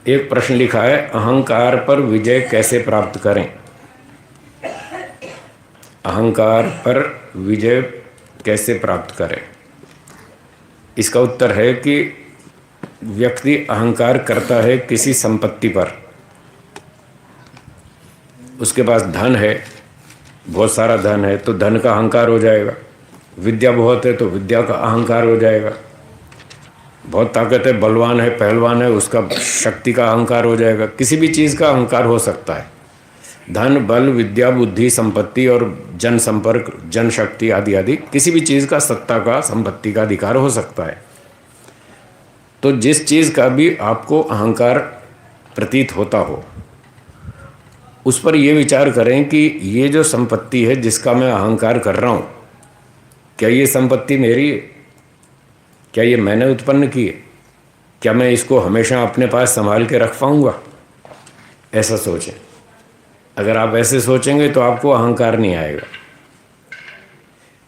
एक प्रश्न लिखा है, अहंकार पर विजय कैसे प्राप्त करें। अहंकार पर विजय कैसे प्राप्त करें। इसका उत्तर है कि व्यक्ति अहंकार करता है किसी संपत्ति पर। उसके पास धन है, बहुत सारा धन है तो धन का अहंकार हो जाएगा। विद्या बहुत है तो विद्या का अहंकार हो जाएगा। बहुत ताकत है, बलवान है, पहलवान है, उसका शक्ति का अहंकार हो जाएगा। किसी भी चीज़ का अहंकार हो सकता है। धन, बल, विद्या, बुद्धि, संपत्ति और जनसंपर्क, जनशक्ति आदि आदि किसी भी चीज़ का, सत्ता का, संपत्ति का अधिकार हो सकता है। तो जिस चीज़ का भी आपको अहंकार प्रतीत होता हो, उस पर यह विचार करें कि ये जो संपत्ति है जिसका मैं अहंकार कर रहा हूँ, क्या ये संपत्ति मेरी है? क्या ये मैंने उत्पन्न की है? क्या मैं इसको हमेशा अपने पास संभाल के रख पाऊंगा? ऐसा सोचें। अगर आप ऐसे सोचेंगे तो आपको अहंकार नहीं आएगा।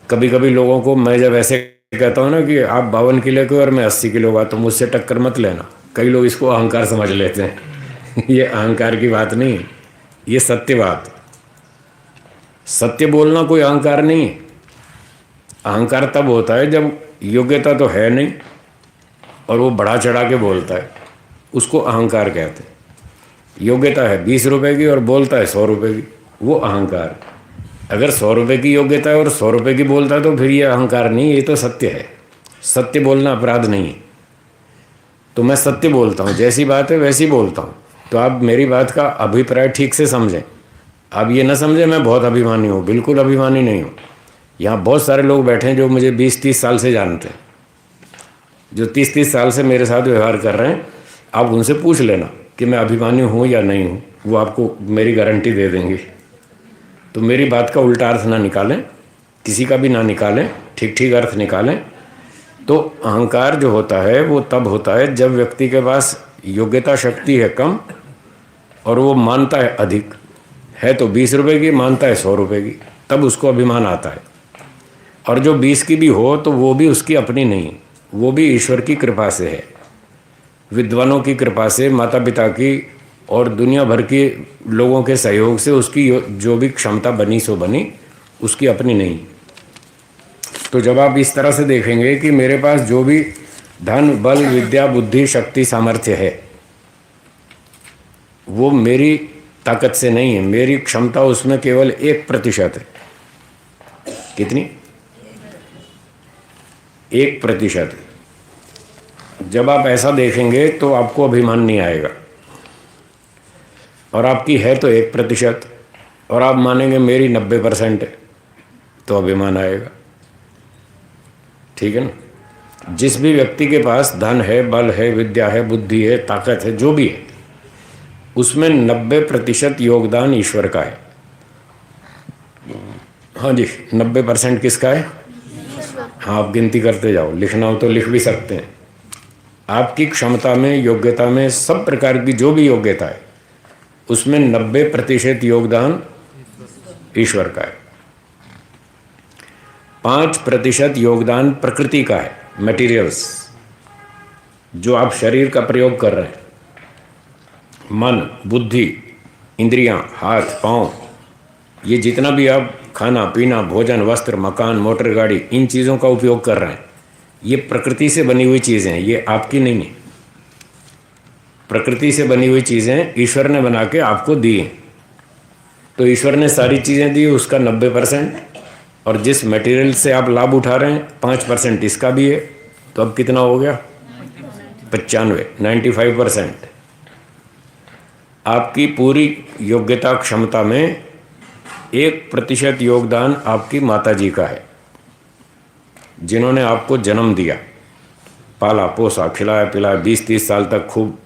कभी कभी लोगों को मैं जब ऐसे कहता हूँ ना कि आप 52 किलो के और मैं 80 किलो का, तो मुझसे टक्कर मत लेना, कई लोग इसको अहंकार समझ लेते हैं। ये अहंकार की बात नहीं है, ये सत्य बात। सत्य बोलना कोई अहंकार नहीं है। अहंकार तब होता है जब योग्यता तो है नहीं और वो बढ़ा चढ़ा के बोलता है, उसको अहंकार कहते हैं। योग्यता है 20 रुपए की और बोलता है 100 रुपए की, वो अहंकार। अगर 100 रुपए की योग्यता है और 100 रुपए की बोलता है तो फिर ये अहंकार नहीं, ये तो सत्य है। सत्य बोलना अपराध नहीं है। तो मैं सत्य बोलता हूँ, जैसी बात है वैसी बोलता हूँ। तो आप मेरी बात का अभिप्राय ठीक से समझें। आप ये ना समझें मैं बहुत अभिमानी हूँ, बिल्कुल अभिमानी नहीं हूँ। यहाँ बहुत सारे लोग बैठे हैं जो मुझे 20-30 साल से जानते हैं, जो 30-30 साल से मेरे साथ व्यवहार कर रहे हैं। आप उनसे पूछ लेना कि मैं अभिमानी हूँ या नहीं हूँ, वो आपको मेरी गारंटी दे देंगे। तो मेरी बात का उल्टा अर्थ ना निकालें, किसी का भी ना निकालें, ठीक ठीक अर्थ निकालें। तो अहंकार जो होता है वो तब होता है जब व्यक्ति के पास योग्यता शक्ति है कम और वो मानता है अधिक है, तो 20 रुपए की मानता है 100 रुपए की, तब उसको अभिमान आता है। और जो 20 की भी हो तो वो भी उसकी अपनी नहीं, वो भी ईश्वर की कृपा से है, विद्वानों की कृपा से, माता पिता की और दुनिया भर के लोगों के सहयोग से उसकी जो भी क्षमता बनी सो बनी, उसकी अपनी नहीं। तो जब आप इस तरह से देखेंगे कि मेरे पास जो भी धन, बल, विद्या, बुद्धि, शक्ति, सामर्थ्य है, वो मेरी ताकत से नहीं है, मेरी क्षमता उसमें केवल 1% है। कितनी? 1%। जब आप ऐसा देखेंगे तो आपको अभिमान नहीं आएगा। और आपकी है तो 1% और आप मानेंगे मेरी 90% है, तो अभिमान आएगा। ठीक है ना। जिस भी व्यक्ति के पास धन है, बल है, विद्या है, बुद्धि है, ताकत है, जो भी है, उसमें 90% योगदान ईश्वर का है। हाँ जी, 90% किसका है? हाँ, आप गिनती करते जाओ, लिखना हो तो लिख भी सकते हैं। आपकी क्षमता में, योग्यता में, सब प्रकार की जो भी योग्यता है, उसमें 90% योगदान ईश्वर का है। 5% योगदान प्रकृति का है, मटेरियल्स, जो आप शरीर का प्रयोग कर रहे हैं। मन, बुद्धि, इंद्रियां, हाथ, पांव, ये जितना भी आप खाना पीना, भोजन, वस्त्र, मकान, मोटर गाड़ी, इन चीज़ों का उपयोग कर रहे हैं, ये प्रकृति से बनी हुई चीज़ें हैं, ये आपकी नहीं है। प्रकृति से बनी हुई चीज़ें ईश्वर ने बना के आपको दी हैं। तो ईश्वर ने सारी चीज़ें दी, उसका 90%, और जिस मटेरियल से आप लाभ उठा रहे हैं 5% इसका भी है। तो अब कितना हो गया? 95% आपकी पूरी योग्यता क्षमता में 1% योगदान आपकी माता जी का है, जिन्होंने आपको जन्म दिया, पाला पोसा, खिलाया पिलाया, 20-30 साल तक खूब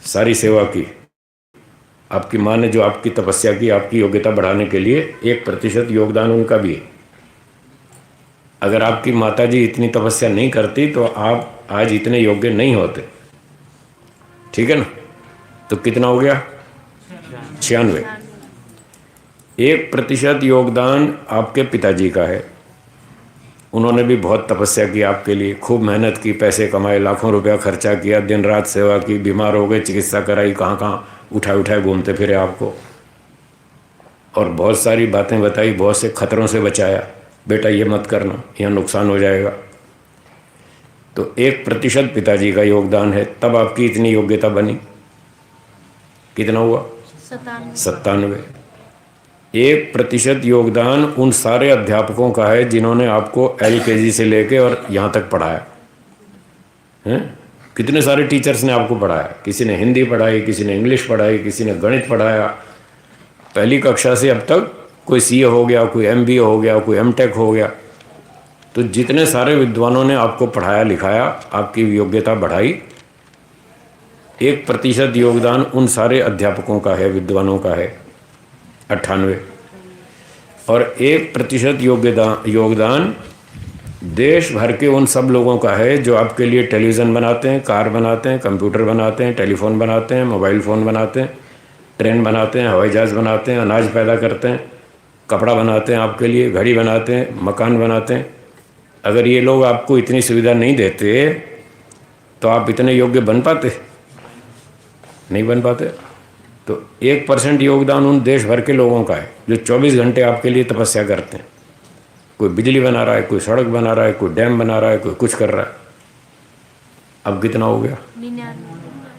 सारी सेवा की। आपकी माँ ने जो आपकी तपस्या की, आपकी योग्यता बढ़ाने के लिए, 1% योगदान उनका भी है। अगर आपकी माता जी इतनी तपस्या नहीं करती तो आप आज इतने योग्य नहीं होते। ठीक है ना। तो कितना हो गया? 96। 1% योगदान आपके पिताजी का है, उन्होंने भी बहुत तपस्या की आपके लिए, खूब मेहनत की, पैसे कमाए, लाखों रुपया खर्चा किया, दिन रात सेवा की, बीमार हो गए, चिकित्सा कराई, कहाँ कहाँ उठाए उठाए घूमते फिरे आपको, और बहुत सारी बातें बताई, बहुत से खतरों से बचाया, बेटा ये मत करना, यहाँ नुकसान हो जाएगा। तो 1% पिताजी का योगदान है, तब आपकी इतनी योग्यता बनी। कितना हुआ? 97। 1% योगदान उन सारे अध्यापकों का है जिन्होंने आपको LKG से लेके और यहाँ तक पढ़ाया है। कितने सारे टीचर्स ने आपको पढ़ाया, किसी ने हिंदी पढ़ाई, किसी ने इंग्लिश पढ़ाई, किसी ने गणित पढ़ाया, पहली कक्षा से अब तक। कोई CA हो गया, कोई MBA हो गया, कोई MTech हो गया। तो जितने सारे विद्वानों ने आपको पढ़ाया लिखाया, आपकी योग्यता बढ़ाई। 1% योगदान उन सारे अध्यापकों का है, विद्वानों का है, 98। और 1% योगदान देश भर के उन सब लोगों का है जो आपके लिए टेलीविज़न बनाते हैं, कार बनाते हैं, कंप्यूटर बनाते हैं, टेलीफोन बनाते हैं, मोबाइल फ़ोन बनाते हैं, ट्रेन बनाते हैं, हवाई जहाज़ बनाते हैं, अनाज पैदा करते हैं, कपड़ा बनाते हैं आपके लिए, घड़ी बनाते हैं, मकान बनाते हैं। अगर ये लोग आपको इतनी सुविधा नहीं देते तो आप इतने योग्य बन पाते? नहीं बन पाते। तो 1% योगदान उन देश भर के लोगों का है जो 24 घंटे आपके लिए तपस्या करते हैं। कोई बिजली बना रहा है, कोई सड़क बना रहा है, कोई डैम बना रहा है, कोई कुछ कर रहा है। अब कितना हो गया?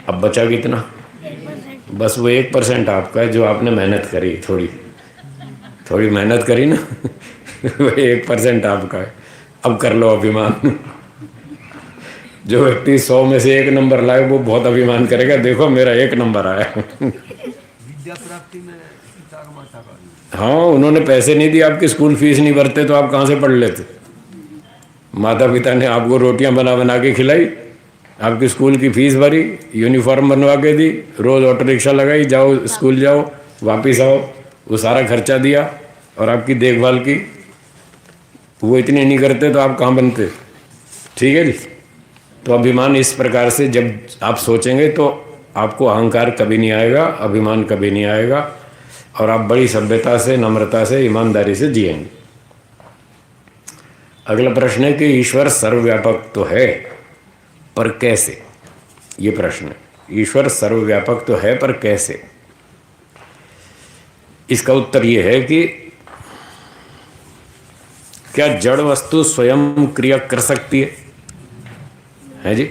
अब बचा कितना? बस वो 1% आपका है जो आपने मेहनत करी, थोड़ी मेहनत करी ना वो 1% आपका है। अब कर लो अभिमान। जो व्यक्ति 100 में से 1 नंबर लाए वो बहुत अभिमान करेगा, देखो मेरा 1 नंबर आया। विद्या प्राप्ति में पिता का माता का। हाँ, उन्होंने पैसे नहीं दिए, आपकी स्कूल फीस नहीं भरते तो आप कहाँ से पढ़ लेते? माता पिता ने आपको रोटियां बना बना के खिलाई, आपकी स्कूल की फीस भरी, यूनिफॉर्म बनवा के दी, रोज़ ऑटो रिक्शा लगाई, जाओ स्कूल जाओ वापिस आओ, वो सारा खर्चा दिया और आपकी देखभाल की। वो इतने नहीं करते तो आप कहाँ बनते? ठीक है जी। तो अभिमान इस प्रकार से जब आप सोचेंगे तो आपको अहंकार कभी नहीं आएगा, अभिमान कभी नहीं आएगा, और आप बड़ी सभ्यता से, नम्रता से, ईमानदारी से जिएंगे। अगला प्रश्न है कि ईश्वर सर्वव्यापक तो है पर कैसे? ये प्रश्न है। ईश्वर सर्वव्यापक तो है पर कैसे? इसका उत्तर ये है कि क्या जड़ वस्तु स्वयं क्रिया कर सकती है जी?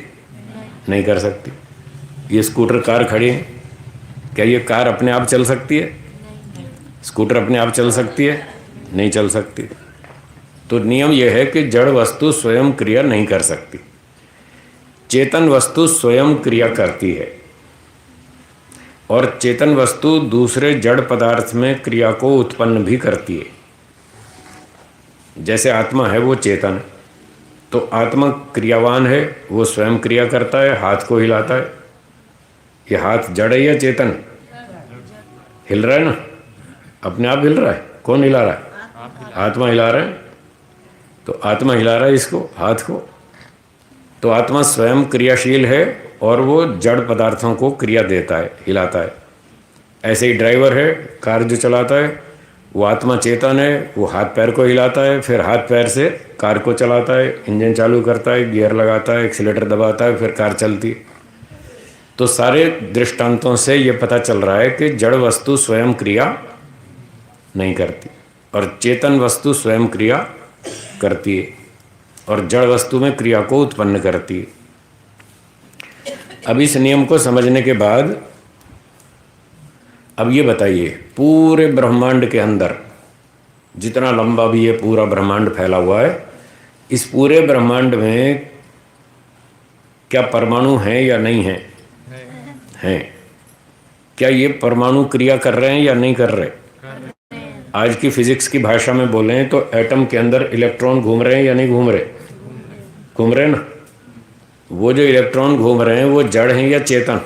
नहीं कर सकती। ये स्कूटर कार खड़ी है, क्या ये कार अपने आप चल सकती है? स्कूटर अपने आप चल सकती है? नहीं चल सकती। तो नियम यह है कि जड़ वस्तु स्वयं क्रिया नहीं कर सकती, चेतन वस्तु स्वयं क्रिया करती है, और चेतन वस्तु दूसरे जड़ पदार्थ में क्रिया को उत्पन्न भी करती है। जैसे आत्मा है वो चेतन, तो आत्मा क्रियावान है, वो स्वयं क्रिया करता है, हाथ को हिलाता है। ये हाथ जड़ है या चेतन? हिल रहा है ना, अपने आप हिल रहा है। कौन हिला रहा है? आत्मा हिला रहा है। तो आत्मा हिला रहा है इसको, हाथ को। तो आत्मा स्वयं क्रियाशील है और वो जड़ पदार्थों को क्रिया देता है, हिलाता है। ऐसे ही ड्राइवर है, कार जो चलाता है, वो आत्मा चेतन है, वो हाथ पैर को हिलाता है, फिर हाथ पैर से कार को चलाता है, इंजन चालू करता है, गियर लगाता है, एक्सीलेटर दबाता है, फिर कार चलती है। तो सारे दृष्टांतों से ये पता चल रहा है कि जड़ वस्तु स्वयं क्रिया नहीं करती और चेतन वस्तु स्वयं क्रिया करती है, और जड़ वस्तु में क्रिया को उत्पन्न करती है। अब इस नियम को समझने के बाद अब ये बताइए, पूरे ब्रह्मांड के अंदर, जितना लंबा भी ये पूरा ब्रह्मांड फैला हुआ है, इस पूरे ब्रह्मांड में क्या परमाणु हैं या नहीं हैं? हैं। क्या ये परमाणु क्रिया कर रहे हैं या नहीं कर रहे? आज की फिजिक्स की भाषा में बोलें तो एटम के अंदर इलेक्ट्रॉन घूम रहे हैं या नहीं घूम रहे? घूम रहे ना। वो जो इलेक्ट्रॉन घूम रहे हैं वो जड़ हैं या चेतन?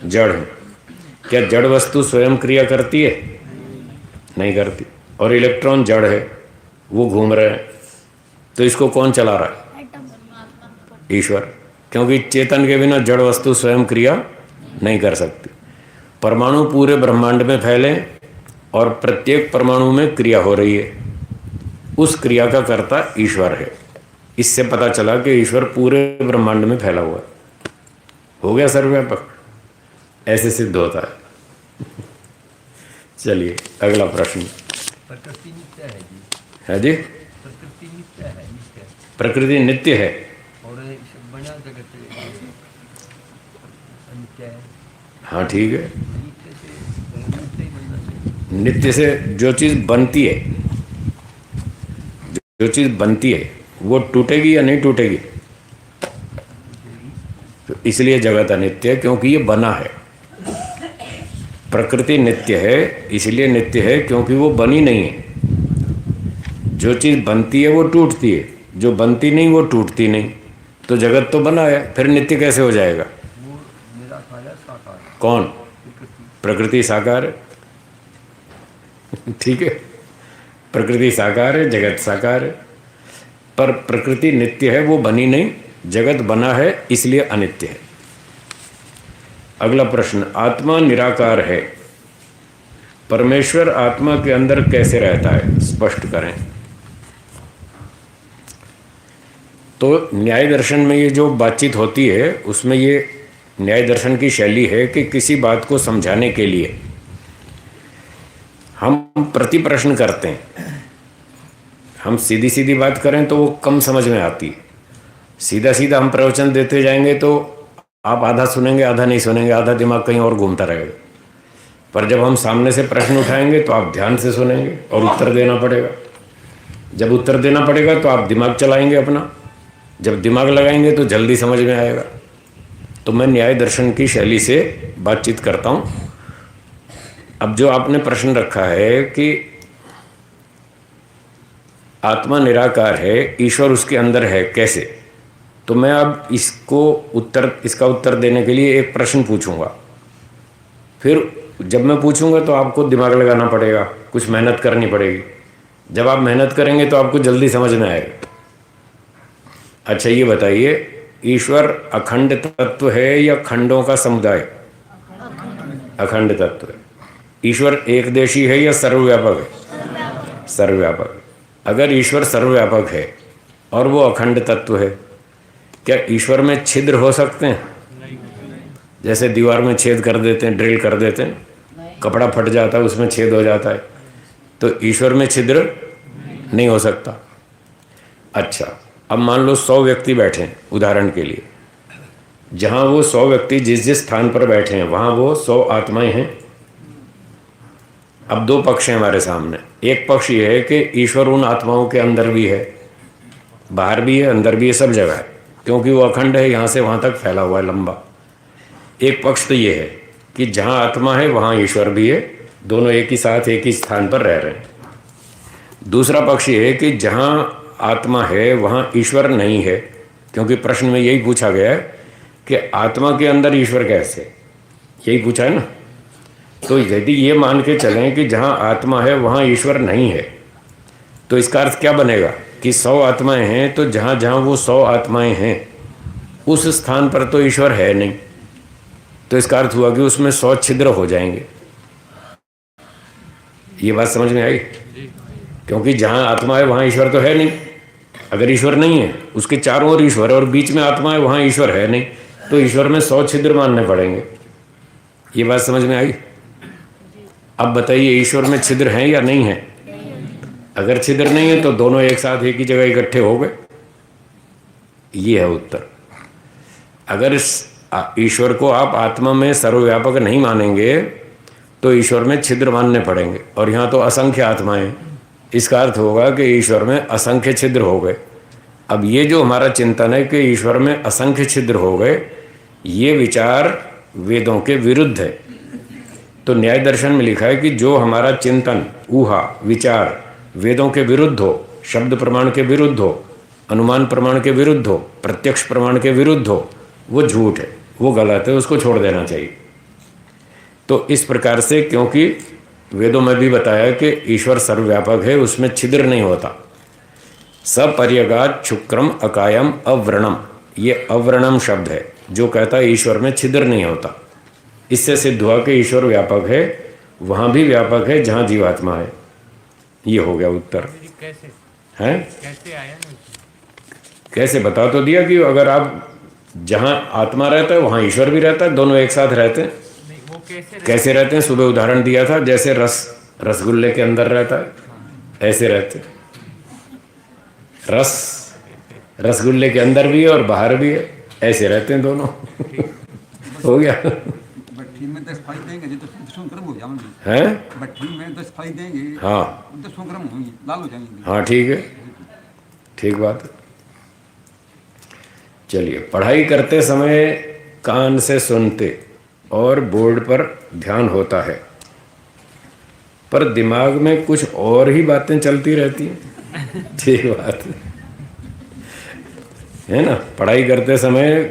जड़ हैं। क्या जड़ वस्तु स्वयं क्रिया करती है? नहीं करती। और इलेक्ट्रॉन जड़ है, वो घूम रहे हैं, तो इसको कौन चला रहा है? ईश्वर। क्योंकि चेतन के बिना जड़ वस्तु स्वयं क्रिया नहीं कर सकती। परमाणु पूरे ब्रह्मांड में फैले और प्रत्येक परमाणु में क्रिया हो रही है। उस क्रिया का कर्ता ईश्वर है। इससे पता चला कि ईश्वर पूरे ब्रह्मांड में फैला हुआ है। हो गया सर्वव्यापक, ऐसे सिद्ध होता है। चलिए अगला प्रश्न। प्रकृति नित्य है जी। है जी, प्रकृति नित्य है, नित्य। प्रकृति नित्य है और ये सब बना जगत अनित्य है। हाँ ठीक है। नित्य से नित्य ही बनना चाहिए। नित्य से जो चीज बनती है, जो चीज बनती है वो टूटेगी या नहीं टूटेगी? तो इसलिए जगत अनित्य है क्योंकि ये बना है। प्रकृति नित्य है इसलिए नित्य है क्योंकि वो बनी नहीं है। जो चीज बनती है वो टूटती है, जो बनती नहीं वो टूटती नहीं। तो जगत तो बना है, फिर नित्य कैसे हो जाएगा? वो निराकार है, साकार है। कौन? प्रकृति। प्रकृति साकार है। ठीक है, प्रकृति साकार है, जगत साकार है। पर प्रकृति नित्य है, वो बनी नहीं। जगत बना है इसलिए अनित्य है। अगला प्रश्न, आत्मा निराकार है, परमेश्वर आत्मा के अंदर कैसे रहता है? स्पष्ट करें। तो न्याय दर्शन में ये जो बातचीत होती है उसमें ये न्याय दर्शन की शैली है कि किसी बात को समझाने के लिए हम प्रति प्रश्न करते हैं। हम सीधी सीधी बात करें तो वो कम समझ में आती है। सीधा सीधा हम प्रवचन देते जाएंगे तो आप आधा सुनेंगे, आधा नहीं सुनेंगे, आधा दिमाग कहीं और घूमता रहेगा। पर जब हम सामने से प्रश्न उठाएंगे तो आप ध्यान से सुनेंगे और उत्तर देना पड़ेगा। जब उत्तर देना पड़ेगा तो आप दिमाग चलाएंगे अपना। जब दिमाग लगाएंगे तो जल्दी समझ में आएगा। तो मैं न्याय दर्शन की शैली से बातचीत करता हूँ। अब जो आपने प्रश्न रखा है कि आत्मा निराकार है, ईश्वर उसके अंदर है, कैसे? तो मैं अब इसका उत्तर देने के लिए एक प्रश्न पूछूंगा। फिर जब मैं पूछूंगा तो आपको दिमाग लगाना पड़ेगा, कुछ मेहनत करनी पड़ेगी। जब आप मेहनत करेंगे तो आपको जल्दी समझ में आएगा। अच्छा ये बताइए, ईश्वर अखंड तत्व है या खंडों का समुदाय? अखंड तत्व है। ईश्वर एकदेशी है या सर्वव्यापक है? सर्वव्यापक। अगर ईश्वर सर्वव्यापक है और वो अखंड तत्व है, क्या ईश्वर में छिद्र हो सकते हैं? जैसे दीवार में छेद कर देते हैं, ड्रिल कर देते हैं, कपड़ा फट जाता है, उसमें छेद हो जाता है। तो ईश्वर में छिद्र नहीं हो सकता। अच्छा, अब मान लो 100 व्यक्ति बैठे हैं उदाहरण के लिए। जहाँ वो 100 व्यक्ति जिस जिस स्थान पर बैठे हैं वहाँ वो 100 आत्माएं हैं। अब दो पक्ष हैं हमारे सामने। एक पक्ष ये है कि ईश्वर उन आत्माओं के अंदर भी है, बाहर भी है, अंदर भी है, सब जगह है, क्योंकि वो अखंड है, यहाँ से वहाँ तक फैला हुआ है, लंबा। एक पक्ष तो ये है कि जहाँ आत्मा है वहाँ ईश्वर भी है, दोनों एक ही साथ एक ही स्थान पर रह रहे हैं। दूसरा पक्ष ये है कि जहाँ आत्मा है वहाँ ईश्वर नहीं है, क्योंकि प्रश्न में यही पूछा गया है कि आत्मा के अंदर ईश्वर कैसे, यही पूछा है ना। तो यदि ये मान के चलें कि जहाँ आत्मा है वहाँ ईश्वर नहीं है, तो इसका अर्थ क्या बनेगा कि 100 आत्माएं हैं, तो जहाँ जहाँ वो 100 आत्माएं हैं उस स्थान पर तो ईश्वर है नहीं। तो इसका अर्थ हुआ कि उसमें 100 छिद्र हो जाएंगे। ये बात समझ में आई? क्योंकि जहाँ आत्मा है वहाँ ईश्वर तो है नहीं। अगर ईश्वर नहीं है, उसके चारों ओर ईश्वर है और बीच में आत्मा है, वहाँ ईश्वर है नहीं, तो ईश्वर में 100 छिद्र मानने पड़ेंगे। ये बात समझ में आई? अब बताइए, ईश्वर में छिद्र हैं या नहीं है? अगर छिद्र नहीं है तो दोनों एक साथ एक ही जगह इकट्ठे हो गए। ये है उत्तर। अगर इस ईश्वर को आप आत्मा में सर्वव्यापक नहीं मानेंगे तो ईश्वर में छिद्र मानने पड़ेंगे, और यहाँ तो असंख्य आत्माएं। इसका अर्थ होगा कि ईश्वर में असंख्य छिद्र हो गए। अब ये जो हमारा चिंतन है कि ईश्वर में असंख्य छिद्र हो गए, ये विचार वेदों के विरुद्ध है। तो न्याय दर्शन में लिखा है कि जो हमारा चिंतन, ऊहा, विचार वेदों के विरुद्ध हो, शब्द प्रमाण के विरुद्ध हो, अनुमान प्रमाण के विरुद्ध हो, प्रत्यक्ष प्रमाण के विरुद्ध हो, वो झूठ है, वो गलत है, उसको छोड़ देना चाहिए। तो इस प्रकार से, क्योंकि वेदों में भी बताया कि ईश्वर सर्वव्यापक है, उसमें छिद्र नहीं होता। सपर्यगात शुक्रम अकायम अव्रणम, ये अव्रणम शब्द है जो कहता है ईश्वर में छिद्र नहीं होता। इससे सिद्ध हुआ कि ईश्वर व्यापक है, वहाँ भी व्यापक है जहाँ जीवात्मा है। ये हो गया उत्तर। कैसे? हैं? कैसे आया ना? कैसे बता तो दिया कि अगर आप जहाँ आत्मा रहता है वहाँ ईश्वर भी रहता है, दोनों एक साथ रहते हैं। नहीं, वो कैसे कैसे रहते हैं? सुबह उदाहरण दिया था, जैसे रसगुल्ले के अंदर रहता है ऐसे रहते हैं। रसगुल्ले के अंदर भी है और बाहर भी है, ऐसे रहते हैं दोनों। हो गया। भट्ठी में 10 फाई देंगे जी तो दसों गर्म हो जाएंगे। हैं? भट्ठी में 10 फाई देंगे, हाँ 10 गर्म होंगे, लाल हो जाएंगे। हाँ, ठीक है, ठीक बात है। चलिए, पढ़ाई करते समय कान से सुनते और बोर्ड पर ध्यान होता है, पर दिमाग में कुछ और ही बातें चलती रहती हैं। ठीक बात है ना? पढ़ाई करते समय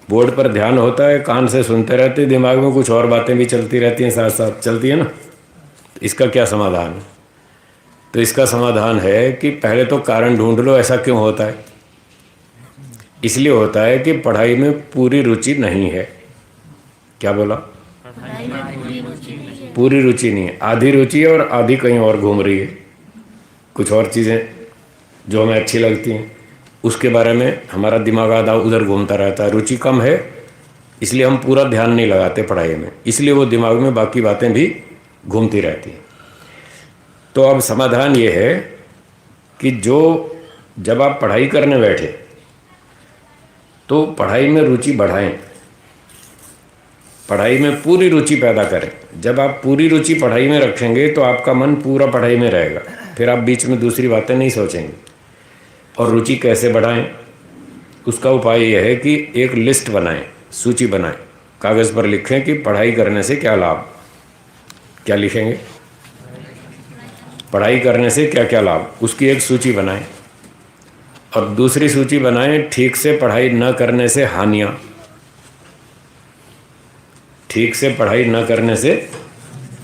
बोर्ड पर ध्यान होता है, कान से सुनते रहते, दिमाग में कुछ और बातें भी चलती रहती हैं, साथ साथ चलती है ना। इसका क्या समाधान है? तो इसका समाधान है कि पहले तो कारण ढूंढ लो, ऐसा क्यों होता है। इसलिए होता है कि पढ़ाई में पूरी रुचि नहीं है। क्या बोला? पूरी रुचि नहीं है, आधी रुचि है और आधी कहीं और घूम रही है। कुछ और चीज़ें जो हमें अच्छी लगती हैं उसके बारे में हमारा दिमाग आधा उधर घूमता रहता है। रुचि कम है इसलिए हम पूरा ध्यान नहीं लगाते पढ़ाई में, इसलिए वो दिमाग में बाकी बातें भी घूमती रहती हैं। तो अब समाधान ये है कि जब आप पढ़ाई करने बैठे तो पढ़ाई में रुचि बढ़ाएं, पढ़ाई में पूरी रुचि पैदा करें। जब आप पूरी रुचि पढ़ाई में रखेंगे तो आपका मन पूरा पढ़ाई में रहेगा, फिर आप बीच में दूसरी बातें नहीं सोचेंगे। और रुचि कैसे बढ़ाएं? उसका उपाय यह है कि एक लिस्ट बनाएं, सूची बनाएं, कागज़ पर लिखें कि पढ़ाई करने से क्या लाभ। क्या लिखेंगे? पढ़ाई करने से क्या क्या लाभ, उसकी एक सूची बनाएं। और दूसरी सूची बनाएं, ठीक से पढ़ाई न करने से हानियाँ। ठीक से पढ़ाई न करने से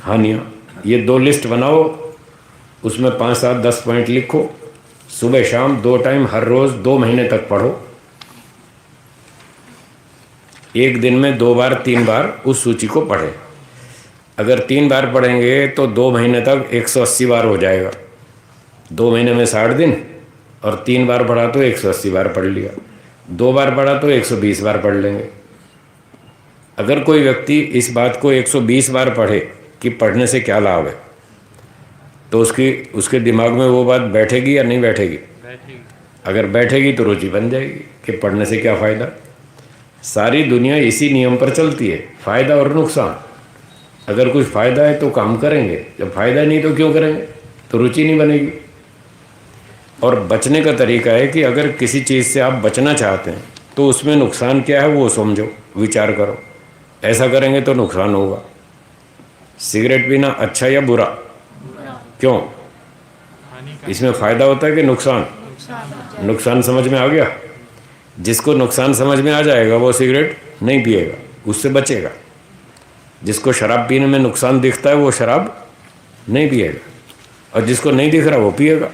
हानियाँ, ये 2 लिस्ट बनाओ, उसमें 5, 7, 10 पॉइंट लिखो। सुबह शाम 2 टाइम हर रोज़ 2 महीने तक पढ़ो। एक दिन में 2 बार 3 बार उस सूची को पढ़ें। अगर 3 बार पढ़ेंगे तो 2 महीने तक 180 बार हो जाएगा। 2 महीने में 60 दिन, और 3 बार पढ़ा तो 180 बार पढ़ लिया। 2 बार पढ़ा तो 120 बार पढ़ लेंगे। अगर कोई व्यक्ति इस बात को 120 बार पढ़े कि पढ़ने से क्या लाभ है, तो उसके दिमाग में वो बात बैठेगी या नहीं बैठेगी? बैठेगी। अगर बैठेगी तो रुचि बन जाएगी कि पढ़ने से क्या फ़ायदा। सारी दुनिया इसी नियम पर चलती है, फ़ायदा और नुकसान। अगर कुछ फ़ायदा है तो काम करेंगे, जब फ़ायदा नहीं तो क्यों करेंगे, तो रुचि नहीं बनेगी। और बचने का तरीका है कि अगर किसी चीज़ से आप बचना चाहते हैं तो उसमें नुकसान क्या है वो समझो, विचार करो। ऐसा करेंगे तो नुकसान होगा। सिगरेट पीना अच्छा या बुरा? क्यों? इसमें फ़ायदा होता है कि नुकसान? नुकसान समझ में आ गया? जिसको नुकसान समझ में आ जाएगा वो सिगरेट नहीं पिएगा, उससे बचेगा। जिसको शराब पीने में नुकसान दिखता है वो शराब नहीं पिएगा, और जिसको नहीं दिख रहा वो पिएगा।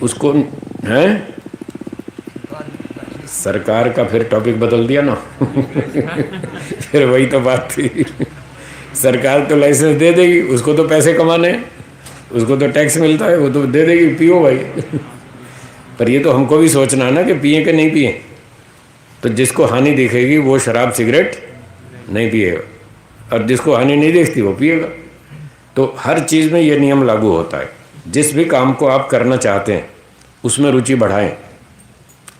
उसको है सरकार का फिर टॉपिक बदल दिया ना। फिर वही तो बात थी। सरकार तो लाइसेंस दे देगी, उसको तो पैसे कमाने हैं, उसको तो टैक्स मिलता है, वो तो दे देगी, पियो भाई। पर ये तो हमको भी सोचना है ना कि पिए कि नहीं पिए। तो जिसको हानि दिखेगी वो शराब सिगरेट नहीं पिएगा, और जिसको हानि नहीं दिखती वो पिएगा। तो हर चीज़ में ये नियम लागू होता है। जिस भी काम को आप करना चाहते हैं उसमें रुचि बढ़ाएं,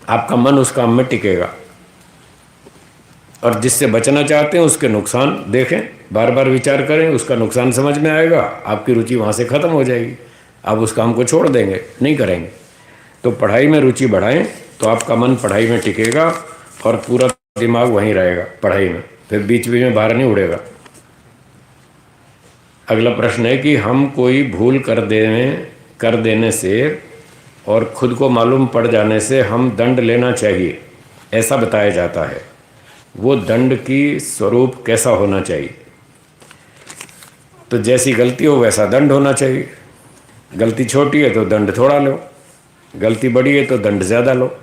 आपका मन उस काम में टिकेगा। और जिससे बचना चाहते हैं उसके नुकसान देखें, बार बार विचार करें, उसका नुकसान समझ में आएगा, आपकी रुचि वहाँ से ख़त्म हो जाएगी, आप उस काम को छोड़ देंगे, नहीं करेंगे। तो पढ़ाई में रुचि बढ़ाएं तो आपका मन पढ़ाई में टिकेगा और पूरा दिमाग वहीं रहेगा पढ़ाई में, फिर बीच बीच में बाहर नहीं उड़ेगा। अगला प्रश्न है कि हम कोई भूल कर देने से और खुद को मालूम पड़ जाने से हम दंड लेना चाहिए, ऐसा बताया जाता है। वो दंड की स्वरूप कैसा होना चाहिए? तो जैसी गलती हो वैसा दंड होना चाहिए। गलती छोटी है तो दंड थोड़ा लो, गलती बड़ी है तो दंड ज़्यादा लो।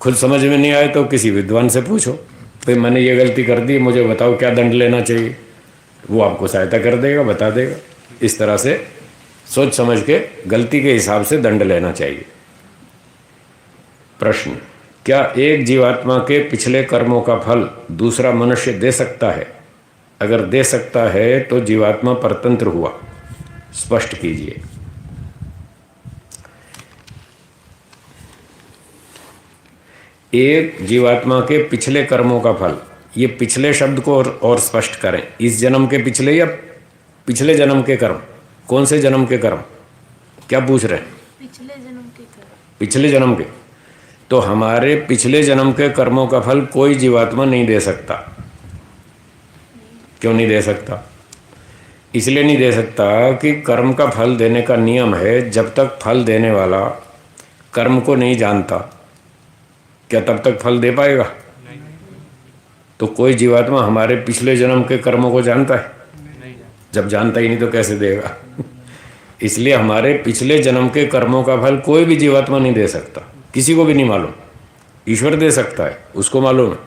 खुद समझ में नहीं आए तो किसी विद्वान से पूछो, भाई मैंने ये गलती कर दी, मुझे बताओ क्या दंड लेना चाहिए। वो आपको सहायता कर देगा, बता देगा। इस तरह से सोच समझ के गलती के हिसाब से दंड लेना चाहिए। प्रश्न, क्या एक जीवात्मा के पिछले कर्मों का फल दूसरा मनुष्य दे सकता है? अगर दे सकता है तो जीवात्मा परतंत्र हुआ, स्पष्ट कीजिए। एक जीवात्मा के पिछले कर्मों का फल, ये पिछले शब्द को और स्पष्ट करें। इस जन्म के पिछले या पिछले जन्म के कर्म? कौन से जन्म के कर्म? क्या पूछ रहे हैं? पिछले जन्म के कर्म। पिछले जन्म के। तो हमारे पिछले जन्म के कर्मों का फल कोई जीवात्मा नहीं दे सकता। क्यों नहीं दे सकता? इसलिए नहीं दे सकता कि कर्म का फल देने का नियम है, जब तक फल देने वाला कर्म को नहीं जानता, क्या तब तक फल दे पाएगा? तो कोई जीवात्मा हमारे पिछले जन्म के कर्मों को जानता है? जब जानता ही नहीं तो कैसे देगा? इसलिए हमारे पिछले जन्म के कर्मों का फल कोई भी जीवात्मा नहीं दे सकता, किसी को भी नहीं मालूम। ईश्वर दे सकता है, उसको मालूम है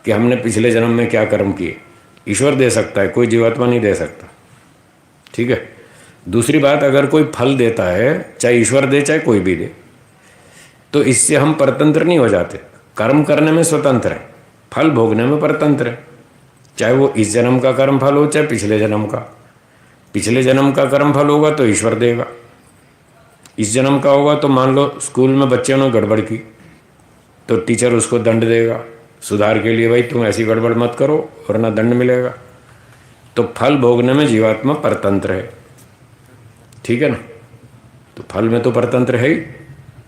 कि हमने पिछले जन्म में क्या कर्म किए। ईश्वर दे सकता है, कोई जीवात्मा नहीं दे सकता। ठीक है। दूसरी बात, अगर कोई फल देता है, चाहे ईश्वर दे चाहे कोई भी दे, तो इससे हम परतंत्र नहीं हो जाते। कर्म करने में स्वतंत्र है, फल भोगने में परतंत्र है। चाहे वो इस जन्म का कर्म फल हो चाहे पिछले जन्म का। पिछले जन्म का कर्म फल होगा तो ईश्वर देगा, इस जन्म का होगा तो मान लो स्कूल में बच्चों ने गड़बड़ की तो टीचर उसको दंड देगा सुधार के लिए, भाई तुम ऐसी गड़बड़ मत करो वरना दंड मिलेगा। तो फल भोगने में जीवात्मा परतंत्र है। ठीक है ना? तो फल में तो परतंत्र है ही,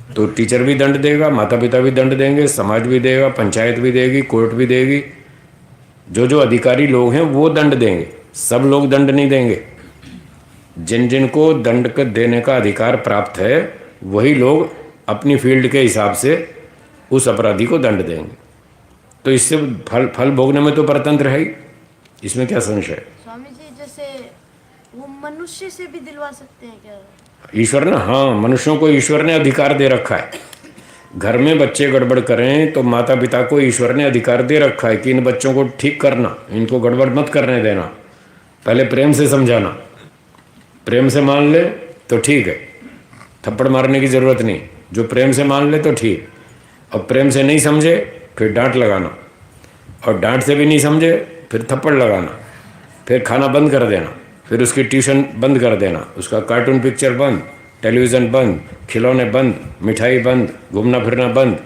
तो टीचर भी दंड देगा, माता पिता भी दंड देंगे, समाज भी देगा, पंचायत भी देगी, कोर्ट भी देगी। जो जो अधिकारी लोग हैं वो दंड देंगे, सब लोग दंड नहीं देंगे। जिन जिन को दंड देने का अधिकार प्राप्त है वही लोग अपनी फील्ड के हिसाब से उस अपराधी को दंड देंगे। तो इससे फल भोगने में तो परतंत्र है ही, इसमें क्या संशय है? स्वामी जी, जैसे वो मनुष्य से भी दिलवा सकते हैं क्या? ईश्वर ना, हाँ, मनुष्यों को ईश्वर ने अधिकार दे रखा है। घर में बच्चे गड़बड़ करें तो माता पिता को ईश्वर ने अधिकार दे रखा है कि इन बच्चों को ठीक करना, इनको गड़बड़ मत करने देना। पहले प्रेम से समझाना, प्रेम से मान ले तो ठीक है, थप्पड़ मारने की ज़रूरत नहीं। जो प्रेम से मान ले तो ठीक, और प्रेम से नहीं समझे फिर डांट लगाना, और डांट से भी नहीं समझे फिर थप्पड़ लगाना, फिर खाना बंद कर देना, फिर उसकी ट्यूशन बंद कर देना, उसका कार्टून पिक्चर बंद, टेलीविज़न बंद, खिलौने बंद, मिठाई बंद, घूमना फिरना बंद,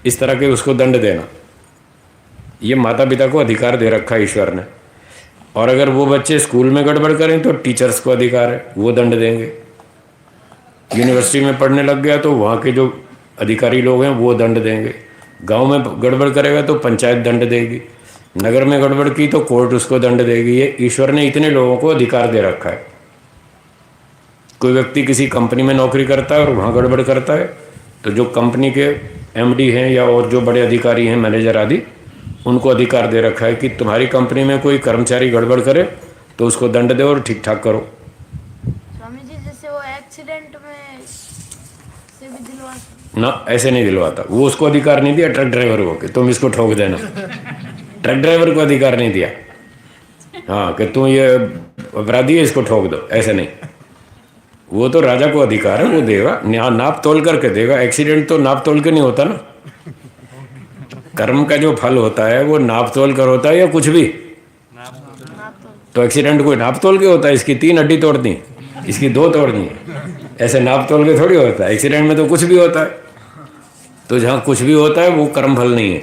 इस तरह के उसको दंड देना। ये माता पिता को अधिकार दे रखा है ईश्वर ने। और अगर वो बच्चे स्कूल में गड़बड़ करें तो टीचर्स को अधिकार है, वो दंड देंगे। यूनिवर्सिटी में पढ़ने लग गया तो वहाँ के जो अधिकारी लोग हैं वो दंड देंगे। गांव में गड़बड़ करेगा तो पंचायत दंड देगी, नगर में गड़बड़ की तो कोर्ट उसको दंड देगी। ये ईश्वर ने इतने लोगों को अधिकार दे रखा है। कोई व्यक्ति किसी कंपनी में नौकरी करता है और वहाँ गड़बड़ करता है तो जो कंपनी के एमडी हैं या और जो बड़े अधिकारी हैं, मैनेजर आदि, उनको अधिकार दे रखा है कि तुम्हारी कंपनी में कोई कर्मचारी गड़बड़ करे तो उसको दंड दो और ठीक ठाक करो। स्वामी जी, जैसे वो एक्सीडेंट में से भी दिलवा सकते? ना, ऐसे नहीं दिलवाता। वो उसको अधिकार नहीं दिया ट्रक ड्राइवर को कि तुम इसको ठोक देना। ट्रक ड्राइवर को अधिकार नहीं दिया, हाँ, कि तुम ये अपराधी है इसको ठोक दो, ऐसे नहीं। वो तो राजा को अधिकार है, वो देगा, नाप तोल करके देगा। एक्सीडेंट तो नाप तोल के नहीं होता ना। कर्म का जो फल होता है वो नाप तोल कर होता है या कुछ भी? तो एक्सीडेंट कोई नाप तोल के होता है? इसकी 3 हड्डी तोड़नी, इसकी 2 तोड़नी, ऐसे नाप तोल के थोड़ी होता है। एक्सीडेंट में तो कुछ भी होता है। तो जहाँ कुछ भी होता है वो कर्म फल नहीं है,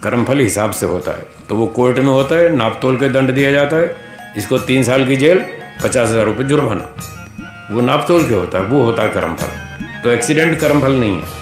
कर्म फल हिसाब से होता है। तो वो कोर्ट में होता है, नाप तोल के दंड दिया जाता है। इसको 3 साल की जेल, 50,000 रुपये जुर्माना, वो नाप तोल के होता है, वो होता है कर्म फल। तो एक्सीडेंट कर्म फल नहीं है।